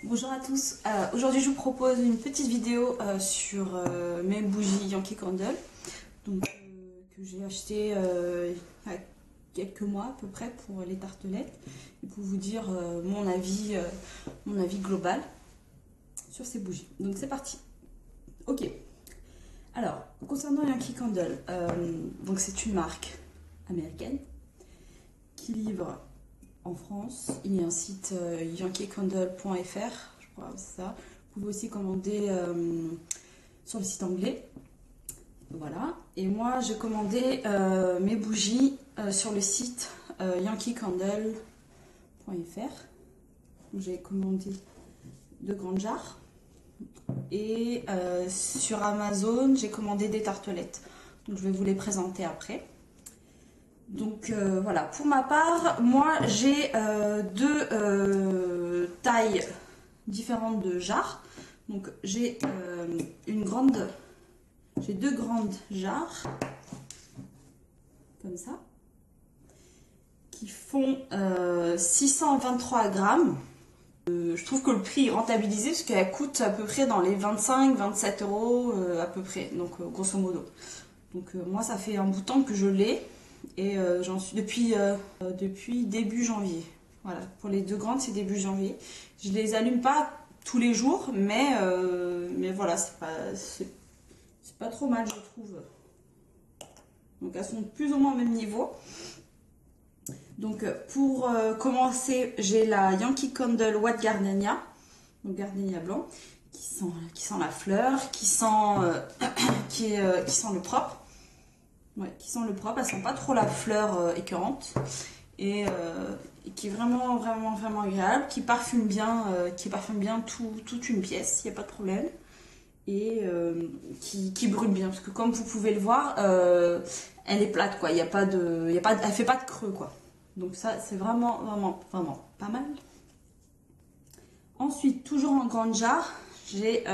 Bonjour à tous, aujourd'hui je vous propose une petite vidéo sur mes bougies Yankee Candle donc, que j'ai acheté il y a quelques mois à peu près pour les tartelettes et pour vous dire mon avis global sur ces bougies. Donc c'est parti. Ok, alors concernant Yankee Candle, donc c'est une marque américaine qui livre en France. Il y a un site yankeecandle.fr, je crois, c'est ça. Vous pouvez aussi commander sur le site anglais. Voilà. Et moi, j'ai commandé mes bougies sur le site yankeecandle.fr. J'ai commandé 2 grandes jarres. Et sur Amazon, j'ai commandé des tartelettes. Donc, je vais vous les présenter après. Donc voilà, pour ma part, moi j'ai deux tailles différentes de jarres. Donc j'ai j'ai 2 grandes jarres, comme ça, qui font 623 grammes. Je trouve que le prix est rentabilisé parce qu'elle coûte à peu près dans les 25-27 euros à peu près, donc grosso modo. Donc moi ça fait un bout de temps que je l'ai. Et j'en suis depuis début janvier. Voilà, pour les 2 grandes, c'est début janvier. Je les allume pas tous les jours, mais voilà, c'est pas trop mal, je trouve. Donc elles sont plus ou moins au même niveau. Donc pour commencer, j'ai la Yankee Candle White Gardenia, donc gardenia blanc, qui sent la fleur, qui sent le propre. Ouais, qui sent le propre, elles sent pas trop la fleur écœurante et qui est vraiment agréable, qui parfume bien toute une pièce, il n'y a pas de problème et qui brûle bien parce que comme vous pouvez le voir, elle est plate quoi, elle fait pas de creux quoi. Donc ça c'est vraiment pas mal. Ensuite, toujours en grande jarre, j'ai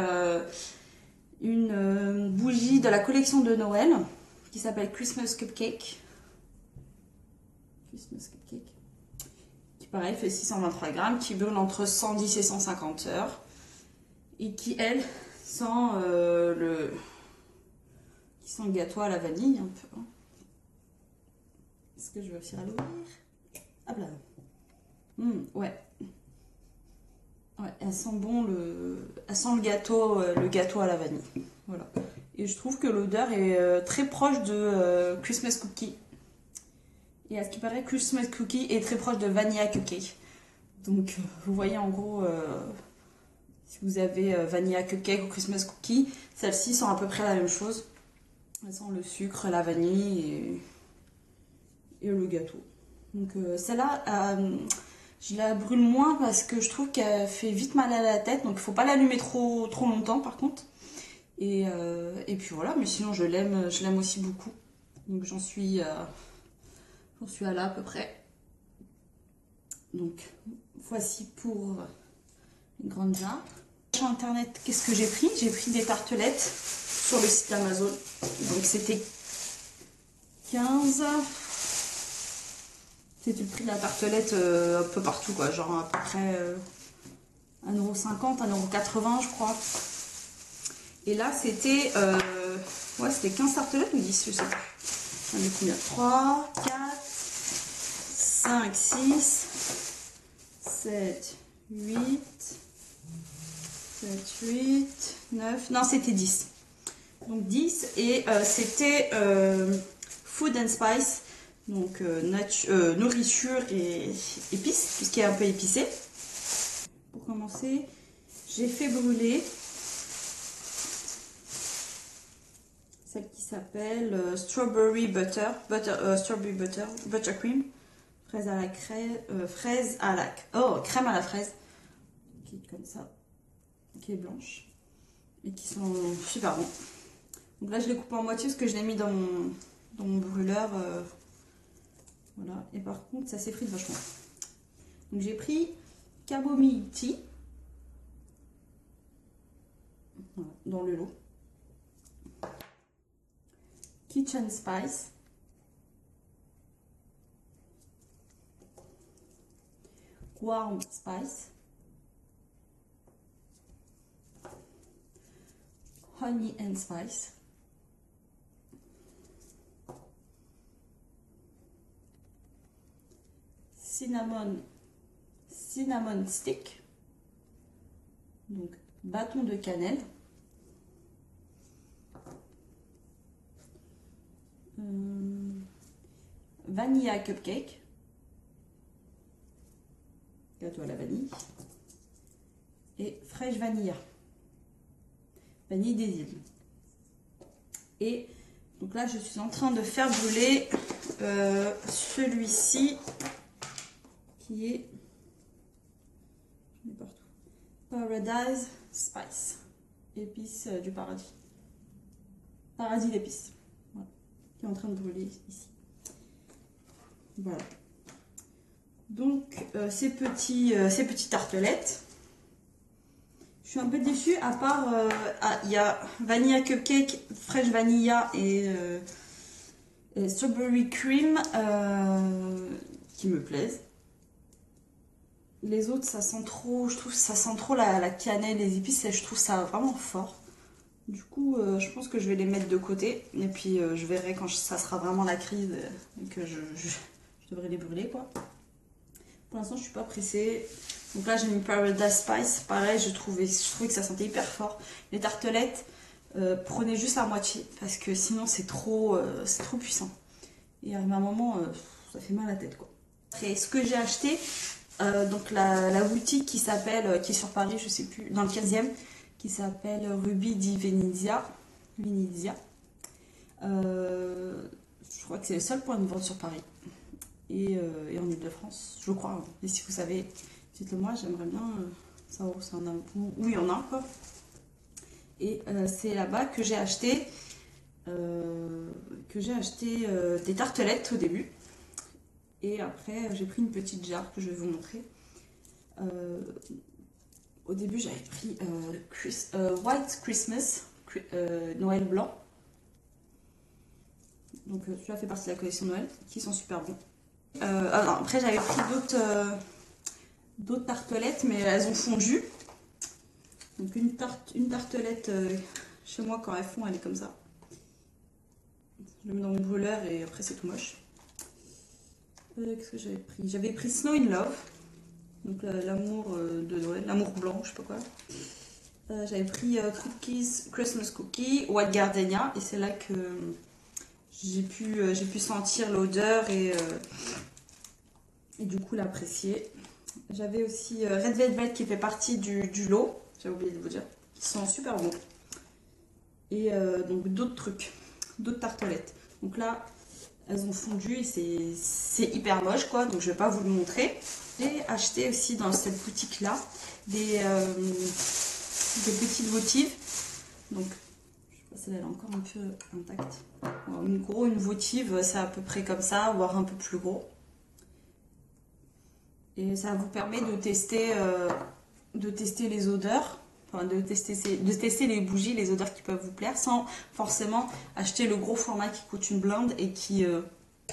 une bougie de la collection de Noël qui s'appelle Christmas Cupcake. Qui pareil fait 623 grammes, qui brûle entre 110 et 150 heures. Et qui, elle, sent le gâteau à la vanille un peu. Est-ce que je vais réussir à l'ouvrir? Hop là. Ouais. Ouais, elle sent bon elle sent le gâteau à la vanille. Voilà. Et je trouve que l'odeur est très proche de Christmas Cookie. Et à ce qui paraît, Christmas Cookie est très proche de Vanilla Cupcake. Donc, vous voyez en gros, si vous avez Vanilla Cupcake ou Christmas Cookie, celles-ci sont à peu près la même chose. Elles sentent le sucre, la vanille et le gâteau. Donc, celle-là, je la brûle moins parce que je trouve qu'elle fait vite mal à la tête. Donc, il ne faut pas l'allumer trop longtemps par contre. Et puis voilà, mais sinon je l'aime aussi beaucoup. Donc, j'en suis à là à peu près. Donc voici pour une grande jarre. Sur internet, qu'est-ce que j'ai pris? J'ai pris des tartelettes sur le site Amazon. Donc c'était 15. C'était le prix de la tartelette un peu partout quoi, genre à peu près 1,50 €, 1,80 € je crois. Et là c'était ouais, c'était 15 tartelettes ou 10, je sais pas. J'en ai combien? 3, 4, 5, 6, 7, 8, 9, non c'était 10. Donc 10 et c'était Food and Spice, donc nourriture et épices, tout ce qui est un peu épicé. Pour commencer, j'ai fait brûler celle qui s'appelle Strawberry Buttercream. Crème à la fraise, qui est comme ça, qui est blanche et qui sont super bons. Donc là je les coupe en moitié parce que je l'ai mis dans mon brûleur, voilà. Et par contre ça s'effrite vachement. Donc j'ai pris Camomille Tea, voilà, dans le lot. Kitchen Spice, Warm Spice, Honey and Spice. Cinnamon stick. Donc bâton de cannelle. Vanilla cupcake. Gâteau à la vanille. Et fraîche vanilla. Vanille des îles. Et donc là, je suis en train de faire brûler celui-ci qui est partout. Paradise Spice. Épices du paradis. Paradis d'épices. Voilà. Qui est en train de brûler ici. Voilà. Donc, ces petites tartelettes. Je suis un peu déçue, à part, il y a Vanilla Cupcake, Fresh Vanilla et Strawberry Cream qui me plaisent. Les autres, ça sent trop, je trouve ça sent trop la cannelle, les épices, et je trouve ça vraiment fort. Du coup, je pense que je vais les mettre de côté, et puis je verrai quand ça sera vraiment la crise, et que je devrais les brûler, quoi. Pour l'instant, je suis pas pressée. Donc là, j'ai mis Paradise Spice. Pareil, je trouvais que ça sentait hyper fort. Les tartelettes, prenez juste la moitié parce que sinon, c'est trop puissant. Et à un moment, ça fait mal à la tête, quoi. Et ce que j'ai acheté, donc la boutique qui s'appelle, qui est sur Paris, je sais plus, dans le 15e, qui s'appelle Ruby di Venezia. Je crois que c'est le seul point de vente sur Paris. Et en Ile-de-France, je crois. Et si vous savez, dites-le moi, j'aimerais bien savoir où il y en a, quoi. Et c'est là-bas que j'ai acheté des tartelettes au début. Et après, j'ai pris une petite jarre que je vais vous montrer. Au début, j'avais pris White Christmas, Noël blanc. Donc celui-là fait partie de la collection Noël, qui sont super bons. Après, j'avais pris d'autres tartelettes, mais elles ont fondu. Donc une tartelette, chez moi, quand elles fond, elle est comme ça. Je le mets dans mon brûleur et après c'est tout moche. Qu'est-ce que j'avais pris? J'avais pris Snow in Love, donc l'amour de Noël, l'amour blanc, je sais pas quoi. J'avais pris Christmas Cookie, White Gardenia, et c'est là que j'ai pu sentir l'odeur et du coup l'apprécier. J'avais aussi Red Velvet qui fait partie du lot, j'ai oublié de vous dire, qui sont super bons. Et donc d'autres trucs, d'autres tartelettes. Donc là, elles ont fondu et c'est hyper moche, quoi, donc je vais pas vous le montrer. J'ai acheté aussi dans cette boutique là des petites votives. Donc je sais pas si elle est encore un peu intacte. Une votive, c'est à peu près comme ça, voire un peu plus gros. Et ça vous permet de tester les odeurs, enfin de tester les bougies, les odeurs qui peuvent vous plaire, sans forcément acheter le gros format qui coûte une blinde et qui,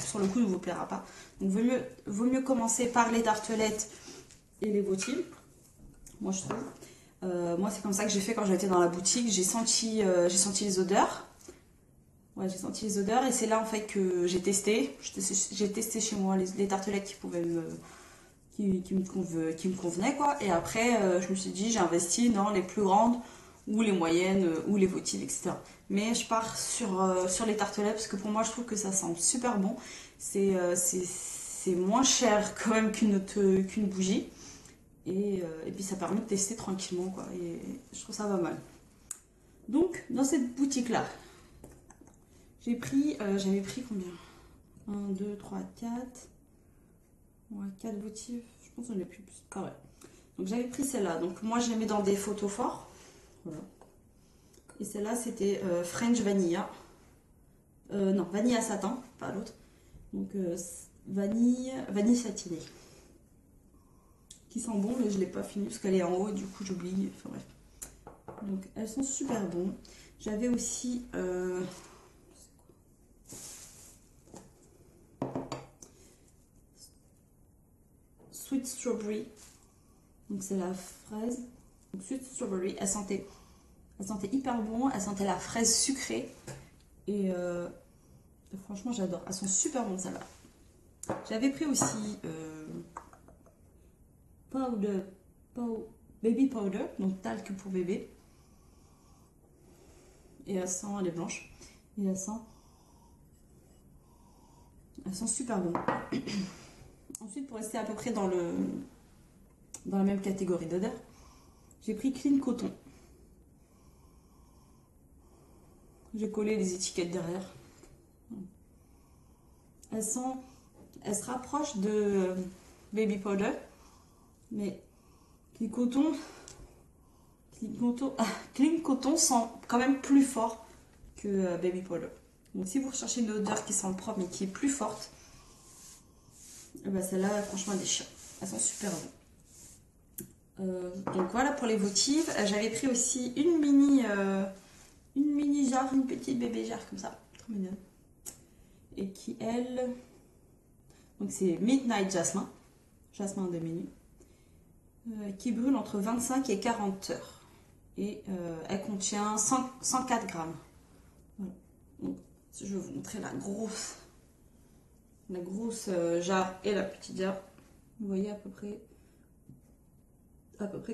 sur le coup, ne vous plaira pas. Donc vaut mieux commencer par les tartelettes et les votives, moi je trouve. Moi c'est comme ça que j'ai fait quand j'étais dans la boutique, j'ai senti les odeurs. Ouais, j'ai senti les odeurs et c'est là en fait que j'ai testé. J'ai testé chez moi les tartelettes qui me convenaient, quoi. Et après, je me suis dit, j'ai investi dans les plus grandes ou les moyennes ou les votives, etc. Mais je pars sur les tartelettes parce que pour moi, je trouve que ça sent super bon. C'est moins cher quand même qu'une bougie. Et puis ça permet de tester tranquillement, quoi. Et je trouve ça pas mal. Donc, dans cette boutique-là, j'avais pris combien? 1, 2, 3, 4. Ouais, 4 votives. Je pense qu'on est plus. Ah ouais. Donc j'avais pris celle-là. Donc moi, je les mets dans des photos forts. Voilà. Et celle-là, c'était French Vanilla. Non, Vanilla Satin, pas l'autre. Donc vanille satinée. Qui sent bon, mais je ne l'ai pas fini parce qu'elle est en haut et du coup j'oublie. Enfin bref. Donc elles sont super bonnes. J'avais aussi Sweet Strawberry. Donc c'est la fraise. Donc Sweet Strawberry, elle sentait Elle sentait hyper bon, elle sentait la fraise sucrée. Et franchement, j'adore. Elles sont super bonnes, celles-là. J'avais pris aussi baby powder, donc talc pour bébé. Et elle sent, elle est blanche. Et elle sent super bon. Ensuite, pour rester à peu près dans la même catégorie d'odeur, j'ai pris Clean Coton. J'ai collé les étiquettes derrière. Elle se rapproche de Baby Powder, mais Clean Coton sent quand même plus fort que Baby Powder. Donc si vous recherchez une odeur qui sent propre mais qui est plus forte, bah celle-là, franchement, elle déchire. Elles sont super bonnes. Donc voilà pour les votives. J'avais pris aussi une mini jarre, une petite bébé jarre comme ça, trop mignonne. Et qui elle, donc c'est Midnight Jasmine, jasmin de minuit, qui brûle entre 25 et 40 heures. Et elle contient 104 grammes. Voilà. Donc, je vais vous montrer la grosse jarre et la petite jarre. Vous voyez à peu près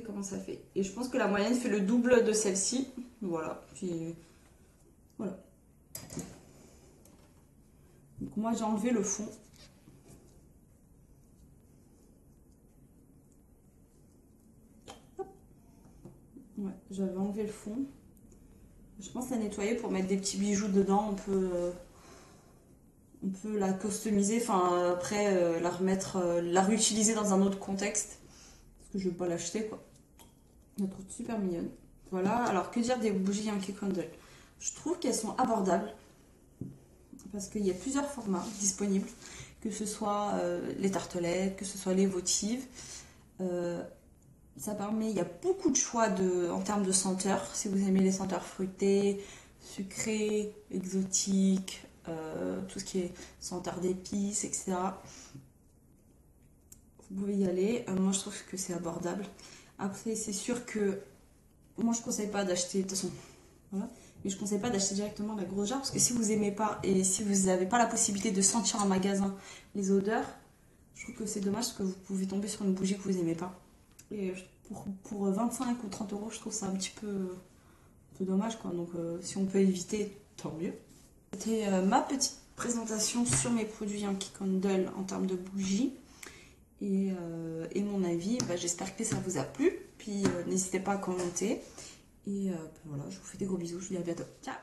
comment ça fait. Et je pense que la moyenne fait le double de celle-ci. Voilà. Puis voilà. Donc moi j'ai enlevé le fond. Ouais, j'avais enlevé le fond. Je pense la nettoyer pour mettre des petits bijoux dedans. On peut la customiser, enfin après la remettre, la réutiliser dans un autre contexte. Parce que je ne vais pas l'acheter quoi. Je la trouve super mignonne. Voilà, alors que dire des bougies Yankee Candle? Je trouve qu'elles sont abordables. Parce qu'il y a plusieurs formats disponibles. Que ce soit les tartelettes, que ce soit les votives. Ça permet, il y a beaucoup de choix en termes de senteurs. Si vous aimez les senteurs fruitées, sucrées, exotiques, tout ce qui est senteur d'épices, etc. Vous pouvez y aller. Moi, je trouve que c'est abordable. Après, c'est sûr que moi, je ne conseille pas d'acheter, de toute façon, voilà. Mais je ne conseille pas d'acheter directement la grosse jarre parce que si vous n'aimez pas et si vous n'avez pas la possibilité de sentir en magasin les odeurs, je trouve que c'est dommage parce que vous pouvez tomber sur une bougie que vous n'aimez pas. Et pour 25 ou 30 euros, je trouve ça un peu dommage quoi. Donc si on peut éviter, tant mieux. C'était ma petite présentation sur mes produits Yankee Candle en termes de bougies. Et mon avis, bah, j'espère que ça vous a plu. Puis n'hésitez pas à commenter. Et voilà, je vous fais des gros bisous, je vous dis à bientôt. Ciao!